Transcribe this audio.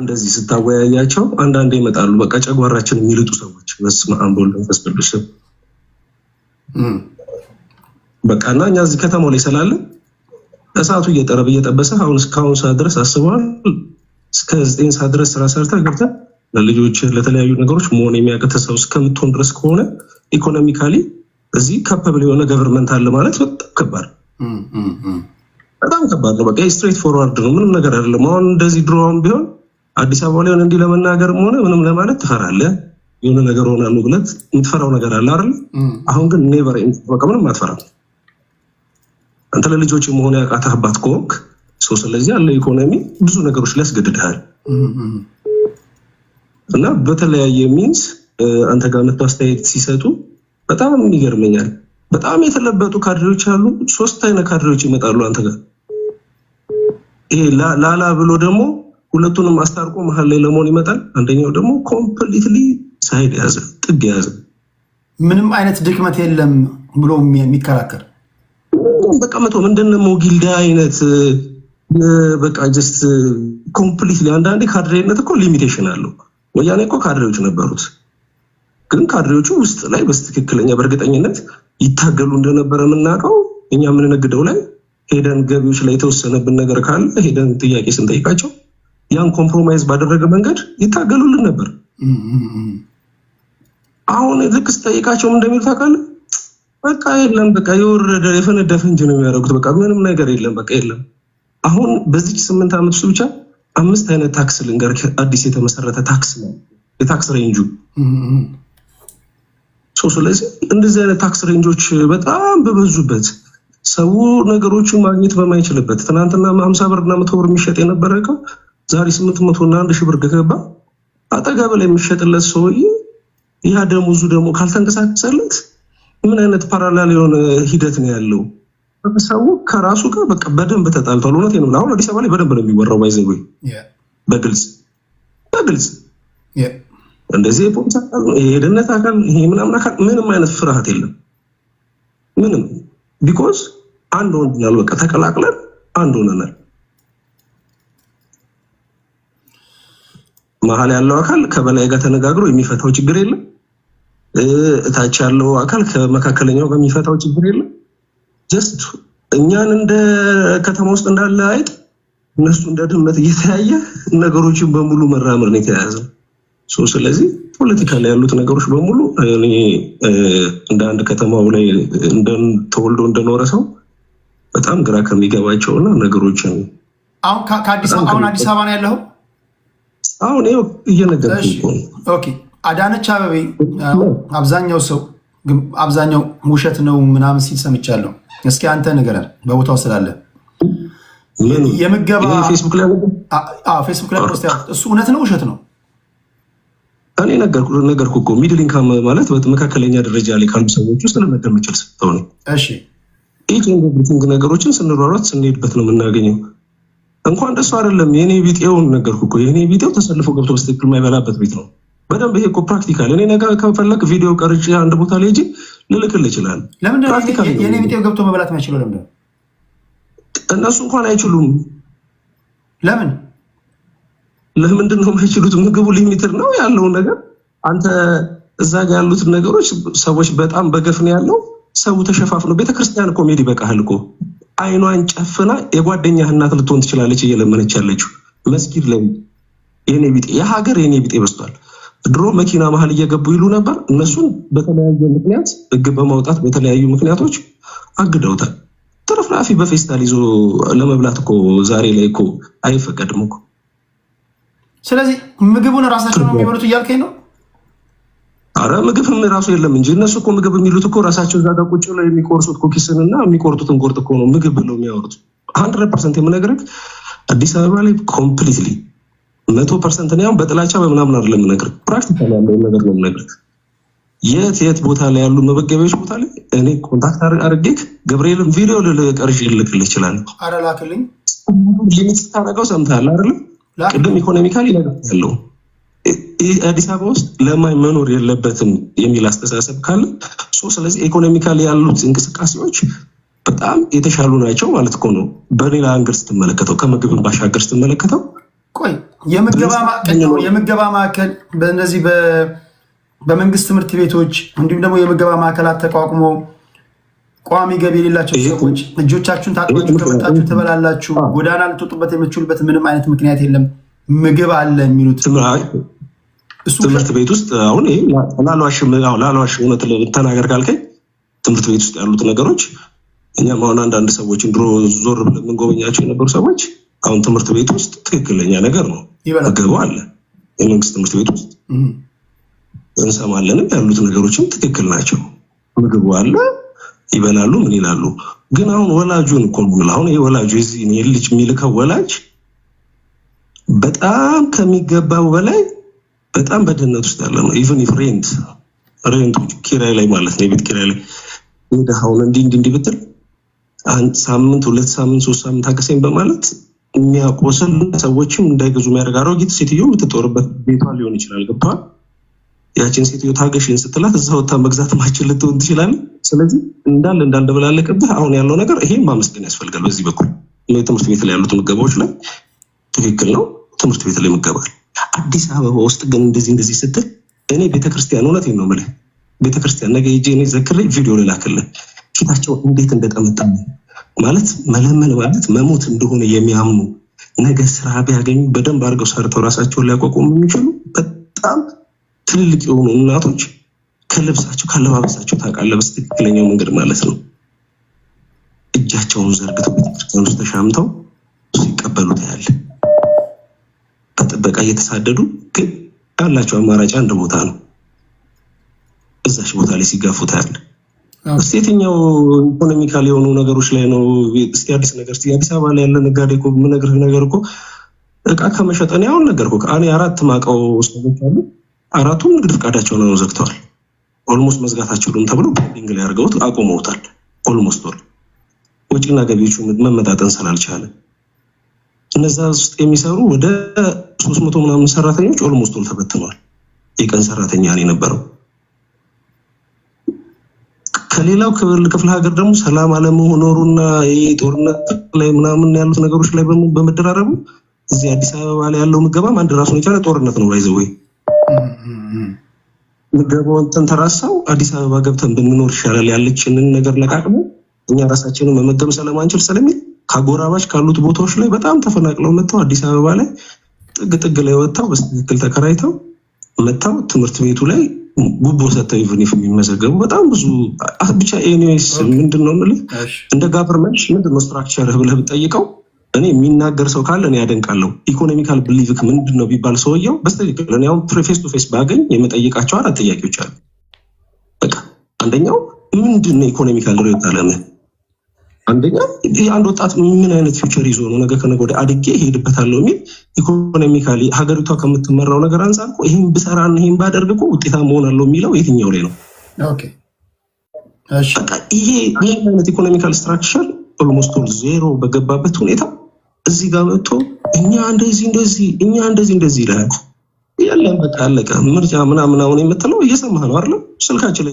እንደዚህ ስታወያያቸው አንዳንዴ ይመጣሉ። በቃ ጨጓራችን የሚልጡ ሰዎች በስመ አብ ወወልድ ወመንፈስ ቅዱስ በቃ እና እኛ እዚህ ከተማው ላይ ስላለ እሳቱ እየጠበሰ አሁን እስካሁን ሰዓት ድረስ አስበዋል። እስከ 9 ሰዓት ድረስ ስራ ሰርተህ ገብተህ ለልጆች ለተለያዩ ነገሮች መሆን የሚያቀተ ሰው እስከምትሆን ድረስ ከሆነ ኢኮኖሚካሊ እዚህ ካፓብል የሆነ ገቨርንመንት አለ ማለት በጣም ከባድ ነው። በቃ ስትሬት ፎርዋርድ ነው፣ ምንም ነገር አይደለም። አሁን እንደዚህ ድሮውን ቢሆን አዲስ አበባ ላይ እንዲህ ለመናገርም ሆነ ምንም ለማለት ትፈራለህ። የሆነ ነገር ሆናሉ ብለህ የምትፈራው ነገር አለ አይደል? አሁን ግን ኔቨር በቃ ምንም አትፈራም። አንተ ለልጆች መሆን ያቃተህ አባት ከሆንክ ሰው ስለዚህ ያለ ኢኮኖሚ ብዙ ነገሮች ሊያስገድድሃል እና በተለያየ ሚንስ አንተ ጋር መታስተያየት ሲሰጡ በጣም ይገርመኛል። በጣም የተለበጡ ካድሬዎች አሉ። 3 አይነት ካድሬዎች ይመጣሉ አንተ ጋር። ይሄ ላላ ብሎ ደግሞ ሁለቱንም አስታርቆ መሀል ላይ ለመሆን ይመጣል። አንደኛው ደግሞ ኮምፕሊትሊ ሳይድ ያዘ፣ ጥግ ያዘ፣ ምንም አይነት ድክመት የለም ብሎ የሚከራከር በቃ መቶ ምንድነው ጊልዳ አይነት በቃ ጀስት ኮምፕሊትሊ። አንዳንዴ ካድሬነት እኮ ሊሚቴሽን አለው። ወያኔ እኮ ካድሬዎች ነበሩት፣ ግን ካድሬዎቹ ውስጥ ላይ በትክክለኛ በእርግጠኝነት ይታገሉ እንደነበረ የምናውቀው እኛ የምንነግደው ላይ ሄደን ገቢዎች ላይ የተወሰነብን ነገር ካለ ሄደን ጥያቄ ስንጠይቃቸው ያን ኮምፕሮማይዝ ባደረገ መንገድ ይታገሉልን ነበር። አሁን ልክ ስጠይቃቸው እንደሚሉት ታውቃለህ፣ በቃ የለም በቃ የወረደ የፈነዳ ፈንጅ ነው የሚያደርጉት። በቃ ምንም ነገር የለም በቃ የለም። አሁን በዚህ 8 ዓመት ውስጥ ብቻ 5 አይነት ታክስ ልንገርህ፣ አዲስ የተመሰረተ ታክስ ነው የታክስ ሬንጁ። ስለዚህ እንደዚህ አይነት ታክስ ሬንጆች በጣም በበዙበት ሰው ነገሮችን ማግኘት በማይችልበት ትናንትና 50 ብር እና 100 ብር የሚሸጥ የነበረ እቃ ዛሬ 800 እና 1000 ብር ገባ አጠገብ ላይ የሚሸጥለት ሰውዬ ያ ደሞዙ ደግሞ ካልተንቀሳቀሰለት ምን አይነት ፓራላል የሆነ ሂደት ነው ያለው? ሰው ከራሱ ጋር በቃ በደንብ ተጣልቷል። እውነት ነው። አሁን አዲስ አበባ ላይ በደንብ ነው የሚወራው ባይዘው በግልጽ እንደዚህ የፖሊስ አካል የደህንነት አካል ይሄ ምናምን አካል ምንም አይነት ፍርሃት የለም ምንም። ቢኮዝ አንድ ሆነናል፣ በቃ ተቀላቅለን አንድ ሆነናል። መሀል ያለው አካል ከበላይ ጋር ተነጋግሮ የሚፈታው ችግር የለም። እታች ያለው አካል ከመካከለኛው ጋር የሚፈታው ችግር የለም። ጀስት እኛን እንደ ከተማ ውስጥ እንዳለ አይጥ እነሱ እንደ ድመት እየተያየ ነገሮችን በሙሉ መራመር ነው የተያያዘው። ስለዚህ ፖለቲካ ላይ ያሉት ነገሮች በሙሉ እኔ እንደ አንድ ከተማው ላይ ተወልዶ እንደኖረ ሰው በጣም ግራ ከሚገባቸውና ነገሮችን አሁን አዲስ አበባ ነው ያለው። አሁን ይሄው እየነገርኩህ ነው። ኦኬ አዳነች አበቤ አብዛኛው ውሸት ነው ምናምን ሲል ሰምቻለሁ። እስኪ አንተ ንገረን በቦታው ስላለ የምገባ ፌስቡክ ላይ ፖስት እሱ እውነት ነው ውሸት ነው? እኔ ነገርኩህ እኮ ሚድል ኢንካም ማለት በመካከለኛ ደረጃ ላይ ካሉ ሰዎች ውስጥ ለመደብ መቻል ሰው ነው። እሺ ኢንተርኔቲንግ ነገሮችን ስንሯሯጥ ስንሄድበት ነው የምናገኘው። እንኳን እንደሱ አይደለም የኔ ቢጤውን ነገርኩህ እኮ የኔ ቢጤው ተሰልፎ ገብቶ በስትክክል የማይበላበት ቤት ነው። በደንብ ይሄ እኮ ፕራክቲካል። እኔ ነገር ከፈለክ ቪዲዮ ቀርጬ አንድ ቦታ ላይ ልልክልህ ይችላል። ለምን የኔ ቢጤው ገብቶ መብላት ማይችለው? ለምን እነሱ እንኳን አይችሉም? ለምንድን ነው የማይችሉት? ምግቡ ሊሚትድ ነው ያለው ነገር። አንተ እዛ ጋር ያሉት ነገሮች ሰዎች በጣም በገፍ ነው ያለው። ሰው ተሸፋፍኖ ቤተክርስቲያን እኮ ሜዲ በቃል እኮ አይኗን ጨፍና የጓደኛህ እናት ልትሆን ትችላለች እየለመነች ያለችው መስጊድ ላይ የኔ ቢጤ የሀገር የኔ ቢጤ በስቷል። ድሮ መኪና መሀል እየገቡ ይሉ ነበር። እነሱን በተለያዩ ምክንያት ህግ በማውጣት በተለያዩ ምክንያቶች አግደውታል። ተረፍራፊ በፌስታል ይዞ ለመብላት እኮ ዛሬ ላይ እኮ አይፈቀድም እኮ። ስለዚህ ምግቡን ራሳቸው ነው የሚበሉት እያልከኝ ነው? አረ ምግብም ራሱ የለም እንጂ እነሱ እኮ ምግብ የሚሉት እኮ ራሳቸው እዛ ጋር ቁጭ ብለው የሚቆርሱት ኩኪስንና የሚቆርጡትን ቁርጥ እኮ ነው ምግብ ብለው የሚያወሩት። 100% የምነግርህ አዲስ አበባ ላይ ኮምፕሊትሊ 100% ነው። በጥላቻ በምናምን አይደለም የምነግርህ፣ ፕራክቲካሊ ያለው ነገር ነው የምነግርህ። የት ቦታ ላይ ያሉ መበገቢያዎች ቦታ ላይ እኔ ኮንታክት አድርጌክ ገብርኤልን ቪዲዮ ልቀርሽ ልልክልህ ይችላል። አረ ላክልኝ። ሊሚት ታደርገው ሰምተሃል አይደል? ቅድም ኢኮኖሚካሊ ያለው አዲስ አበባ ውስጥ ለማይ መኖር የለበትም የሚል አስተሳሰብ ካለ ስለዚህ ኢኮኖሚካሊ ያሉት እንቅስቃሴዎች በጣም የተሻሉ ናቸው ማለት እኮ ነው። በሌላ አንግል ስትመለከተው ከምግብን ባሻገር ስትመለከተው ቆይ የምገባ ማዕከል በእነዚህ በመንግስት ትምህርት ቤቶች እንዲሁም ደግሞ የምገባ ማዕከላት ተቋቁሞ ቋሚ ገቢ የሌላቸው ሰዎች እጆቻችሁን ታጥባችሁ ከመጣችሁ ትበላላችሁ፣ ጎዳና ልትወጡበት የምትችሉበት ምንም አይነት ምክንያት የለም፣ ምግብ አለ የሚሉት ትምህርት ቤት ውስጥ አሁን ይሄ ላሏሽ እውነት ተናገር ካልከኝ ትምህርት ቤት ውስጥ ያሉት ነገሮች እኛም አሁን አንዳንድ ሰዎችን ድሮ ዞር ብለን የምንጎበኛቸው የነበሩ ሰዎች አሁን ትምህርት ቤት ውስጥ ትክክለኛ ነገር ነው፣ ምግቡ አለ። የመንግስት ትምህርት ቤት ውስጥ እንሰማለንም ያሉት ነገሮችም ትክክል ናቸው። ምግቡ አለ፣ ይበላሉ፣ ምን ይላሉ። ግን አሁን ወላጁን እኮ ነው አሁን ይሄ ወላጁ እዚህ ልጅ የሚልከው ወላጅ በጣም ከሚገባው በላይ በጣም በድህነት ውስጥ ያለ ነው። ኢቭን ኢፍ ሬንቱ ኪራይ ላይ ማለት ነው፣ የቤት ኪራይ ላይ ሄደህ እንዲህ ብትል አንድ ሳምንት 2 ሳምንት 3 ሳምንት ታገሰኝ በማለት የሚያቆስል ሰዎችም እንዳይገዙ የሚያደርግ አሮጊት ሴትዮ የምትጦርበት ቤቷ ሊሆን ይችላል። ገብቷል? ያችን ሴትዮ ታገሽን ስትላት እዛ ወጣ መግዛት ማችል ልትሆን ትችላለህ። ስለዚህ እንዳልደበላለቅብህ አሁን ያለው ነገር ይሄን ማመስገን ያስፈልጋል። በዚህ በኩል ትምህርት ቤት ላይ ያሉት ምገባዎች ላይ ትክክል ነው። ትምህርት ቤት ላይ ምገባል። አዲስ አበባ ውስጥ ግን እንደዚህ ስትል እኔ ቤተክርስቲያን እውነቴን ነው የምልህ ቤተክርስቲያን ነገ ሂጄ እኔ ዘክሬ ቪዲዮ ልላክልህ ፊታቸው እንዴት እንደጠመጣ ማለት መለመን ማለት መሞት እንደሆነ የሚያምኑ ነገ ስራ ቢያገኙ በደንብ አድርገው ሰርተው ራሳቸውን ሊያቋቁሙ የሚችሉ በጣም ትልልቅ የሆኑ እናቶች ከልብሳቸው ካለባበሳቸው ታውቃለህ፣ በትክክለኛው መንገድ ማለት ነው እጃቸውን ዘርግተው ቤተክርስቲያን ውስጥ ተሻምተው ሲቀበሉ ታያለህ። በጥበቃ እየተሳደዱ ግን ያላቸው አማራጭ አንድ ቦታ ነው። እዛች ቦታ ላይ ሲጋፉ ታያለህ። እስቲ የትኛው ኢኮኖሚካል የሆኑ ነገሮች ላይ ነው? እስቲ አዲስ አበባ ላይ ያለ ነጋዴ እኮ የምነግርህ ነገር እኮ እቃ ከመሸጥ እኔ አሁን ነገርኩህ። እኔ 4 ማውቀው ሰዎች አሉ። 4ቱም ንግድ ፈቃዳቸውን ነው ዘግተዋል። ኦልሞስት መዝጋታቸውን ተብሎ ፔንዲንግ ላይ አድርገውት አቆመውታል። ኦልሞስት ወጪና ገቢዎቹ መመጣጠን ስላልቻለ እነዛ ውስጥ የሚሰሩ ወደ 300 ምናምን ሰራተኞች ኦልሞስት ተበትነዋል። የቀን ሰራተኛ ነው የነበረው። ከሌላው ክፍለ ሀገር ደግሞ ሰላም አለመኖሩና የጦርነት ላይ ምናምን ያሉት ነገሮች ላይ በመደራረቡ እዚህ አዲስ አበባ ላይ ያለው ምገባም አንድ ራሱን የቻለ ጦርነት ነው። ባይዘው ምገባውን ተንተራሳው አዲስ አበባ ገብተን ብንኖር ይሻላል ያለችንን ነገር ለቃቅሞ እኛ ራሳችንን መመገብ ስለማንችል ስለሚል ከጎራባች ካሉት ቦታዎች ላይ በጣም ተፈናቅለው መጥተው አዲስ አበባ ላይ ጥግ ላይ ወጣው በትክክል ተከራይተው መጥተው ትምህርት ቤቱ ላይ ጉቦ ሰጥተው ኢቭኒፍ የሚመዘገቡ በጣም ብዙ ብቻ ኤኒዌይስ ምንድነው ማለት እንደ ጋቨርንመንት ምንድነው ስትራክቸር ብለህ ብትጠይቀው እኔ የሚናገር ሰው ካለ እኔ ያደንቃለሁ። ኢኮኖሚካል ብሊቭክ ምንድነው ቢባል ሰውየው በስተክክል እኔ አሁን ፌስ ቱ ፌስ ባገኝ የመጠይቃቸው 4 ጥያቄዎች አሉ። በቃ አንደኛው ምንድነው ኢኮኖሚካል ሪዮት አለመ አንደኛ አንድ ወጣት ምን አይነት ፊውቸር ይዞ ነው ነገ ከነገ ወዲያ አድጌ ሄድበታለሁ የሚል ኢኮኖሚካሊ ሀገሪቷ ከምትመራው ነገር አንፃር እኮ ይሄን ብሰራና ይሄን ባደርግ እኮ ውጤታማ እሆናለሁ የሚለው የትኛው ላይ ነው? ኦኬ እሺ በቃ ይሄ አይነት ኢኮኖሚካል ስትራክቸር ኦልሞስት ዜሮ በገባበት ሁኔታ እዚህ ጋር መጥቶ እኛ እንደዚህ ይላል። ያለን በቃ አለቀ። ምርጫ ምናምን አሁን የምትለው እየሰማህ ነው አይደል? ስልካችን